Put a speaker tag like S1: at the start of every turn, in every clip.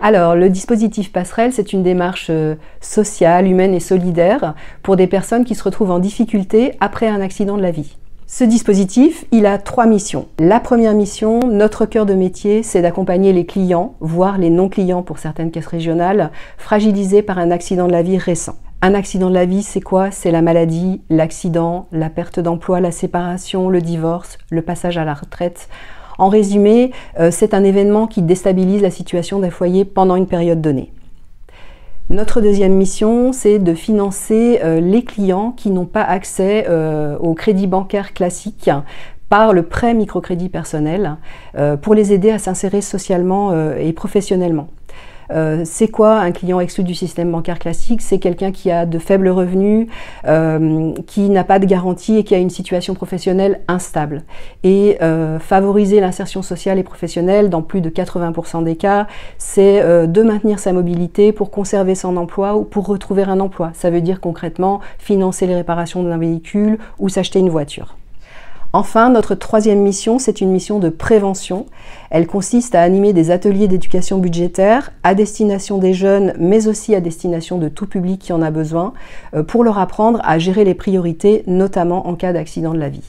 S1: Alors, le dispositif Passerelle, c'est une démarche sociale, humaine et solidaire pour des personnes qui se retrouvent en difficulté après un accident de la vie. Ce dispositif, il a 3 missions. La première mission, notre cœur de métier, c'est d'accompagner les clients, voire les non-clients pour certaines caisses régionales, fragilisés par un accident de la vie récent. Un accident de la vie, c'est quoi? C'est la maladie, l'accident, la perte d'emploi, la séparation, le divorce, le passage à la retraite. En résumé, c'est un événement qui déstabilise la situation d'un foyer pendant une période donnée. Notre deuxième mission, c'est de financer les clients qui n'ont pas accès au crédit bancaire classique par le prêt microcrédit personnel pour les aider à s'insérer socialement et professionnellement. C'est quoi un client exclu du système bancaire classique? C'est quelqu'un qui a de faibles revenus, qui n'a pas de garantie et qui a une situation professionnelle instable. Et favoriser l'insertion sociale et professionnelle dans plus de 80% des cas, c'est de maintenir sa mobilité pour conserver son emploi ou pour retrouver un emploi. Ça veut dire concrètement financer les réparations d'un véhicule ou s'acheter une voiture. Enfin, notre troisième mission, c'est une mission de prévention. Elle consiste à animer des ateliers d'éducation budgétaire à destination des jeunes, mais aussi à destination de tout public qui en a besoin, pour leur apprendre à gérer les priorités, notamment en cas d'accident de la vie.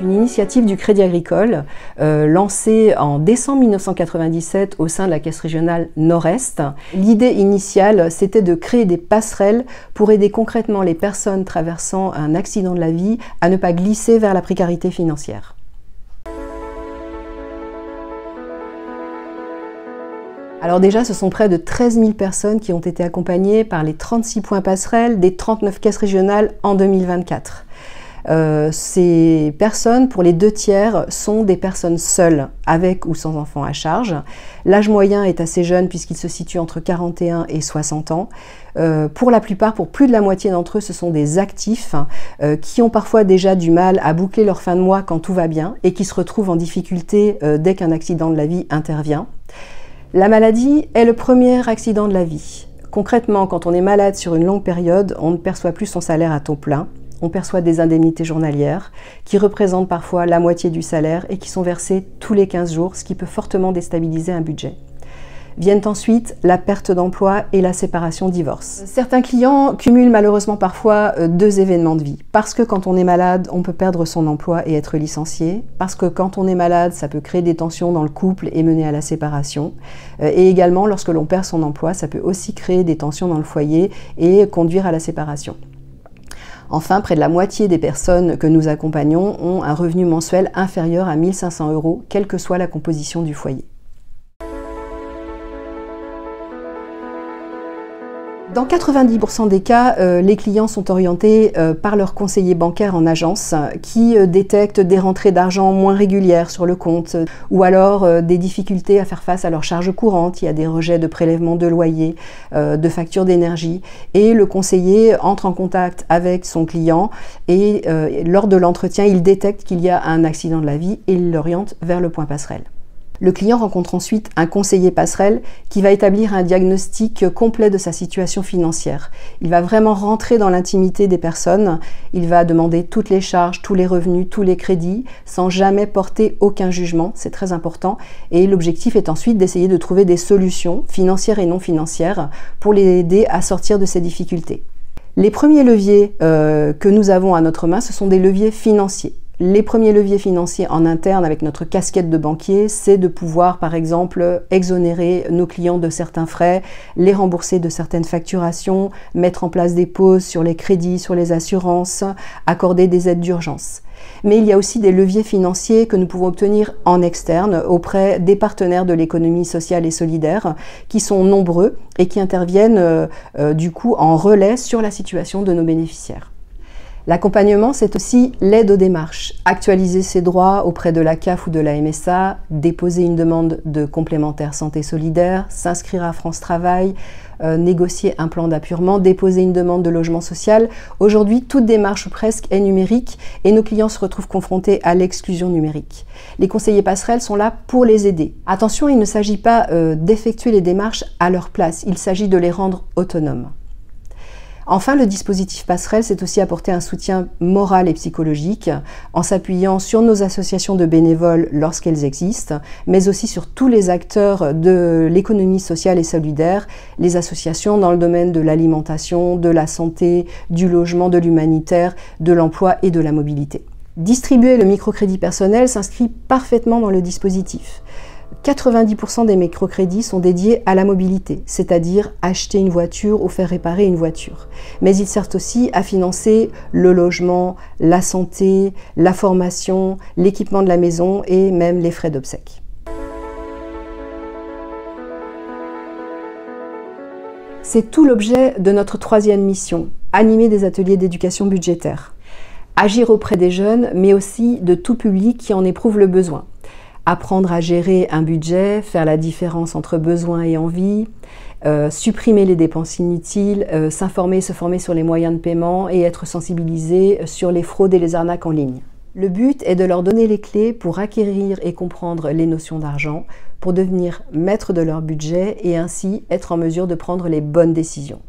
S1: Une initiative du Crédit Agricole lancée en décembre 1997 au sein de la Caisse régionale Nord-Est. L'idée initiale, c'était de créer des passerelles pour aider concrètement les personnes traversant un accident de la vie à ne pas glisser vers la précarité financière. Alors déjà, ce sont près de 13 000 personnes qui ont été accompagnées par les 36 points passerelles des 39 caisses régionales en 2024. Ces personnes, pour les 2/3, sont des personnes seules, avec ou sans enfants à charge. L'âge moyen est assez jeune puisqu'il se situe entre 41 et 60 ans. Pour la plupart, pour plus de la moitié d'entre eux, ce sont des actifs qui ont parfois déjà du mal à boucler leur fin de mois quand tout va bien et qui se retrouvent en difficulté dès qu'un accident de la vie intervient. La maladie est le premier accident de la vie. Concrètement, quand on est malade sur une longue période, on ne perçoit plus son salaire à taux plein. On perçoit des indemnités journalières qui représentent parfois la moitié du salaire et qui sont versées tous les 15 jours, ce qui peut fortement déstabiliser un budget. Viennent ensuite la perte d'emploi et la séparation-divorce. Certains clients cumulent malheureusement parfois 2 événements de vie. Parce que quand on est malade, on peut perdre son emploi et être licencié. Parce que quand on est malade, ça peut créer des tensions dans le couple et mener à la séparation. Et également, lorsque l'on perd son emploi, ça peut aussi créer des tensions dans le foyer et conduire à la séparation. Enfin, près de la moitié des personnes que nous accompagnons ont un revenu mensuel inférieur à 1 500 €, quelle que soit la composition du foyer. Dans 90% des cas, les clients sont orientés par leur conseiller bancaire en agence qui détecte des rentrées d'argent moins régulières sur le compte ou alors des difficultés à faire face à leurs charges courantes. Il y a des rejets de prélèvements de loyer, de factures d'énergie et le conseiller entre en contact avec son client et lors de l'entretien, il détecte qu'il y a un accident de la vie et il l'oriente vers le point passerelle. Le client rencontre ensuite un conseiller passerelle qui va établir un diagnostic complet de sa situation financière. Il va vraiment rentrer dans l'intimité des personnes, il va demander toutes les charges, tous les revenus, tous les crédits, sans jamais porter aucun jugement, c'est très important. Et l'objectif est ensuite d'essayer de trouver des solutions financières et non financières pour les aider à sortir de ces difficultés. Les premiers leviers que nous avons à notre main, ce sont des leviers financiers. Les premiers leviers financiers en interne avec notre casquette de banquier, c'est de pouvoir par exemple exonérer nos clients de certains frais, les rembourser de certaines facturations, mettre en place des pauses sur les crédits, sur les assurances, accorder des aides d'urgence. Mais il y a aussi des leviers financiers que nous pouvons obtenir en externe auprès des partenaires de l'économie sociale et solidaire qui sont nombreux et qui interviennent du coup en relais sur la situation de nos bénéficiaires. L'accompagnement, c'est aussi l'aide aux démarches. Actualiser ses droits auprès de la CAF ou de la MSA, déposer une demande de complémentaire santé solidaire, s'inscrire à France Travail, négocier un plan d'appurement, déposer une demande de logement social. Aujourd'hui, toute démarche ou presque est numérique et nos clients se retrouvent confrontés à l'exclusion numérique. Les conseillers passerelles sont là pour les aider. Attention, il ne s'agit pas d'effectuer les démarches à leur place, il s'agit de les rendre autonomes. Enfin, le dispositif Passerelle, c'est aussi apporter un soutien moral et psychologique en s'appuyant sur nos associations de bénévoles lorsqu'elles existent, mais aussi sur tous les acteurs de l'économie sociale et solidaire, les associations dans le domaine de l'alimentation, de la santé, du logement, de l'humanitaire, de l'emploi et de la mobilité. Distribuer le microcrédit personnel s'inscrit parfaitement dans le dispositif. 90% des microcrédits sont dédiés à la mobilité, c'est-à-dire acheter une voiture ou faire réparer une voiture. Mais ils servent aussi à financer le logement, la santé, la formation, l'équipement de la maison et même les frais d'obsèques. C'est tout l'objet de notre troisième mission, animer des ateliers d'éducation budgétaire. Agir auprès des jeunes, mais aussi de tout public qui en éprouve le besoin. Apprendre à gérer un budget, faire la différence entre besoin et envie, supprimer les dépenses inutiles, s'informer, se former sur les moyens de paiement et être sensibilisé sur les fraudes et les arnaques en ligne. Le but est de leur donner les clés pour acquérir et comprendre les notions d'argent, pour devenir maître de leur budget et ainsi être en mesure de prendre les bonnes décisions.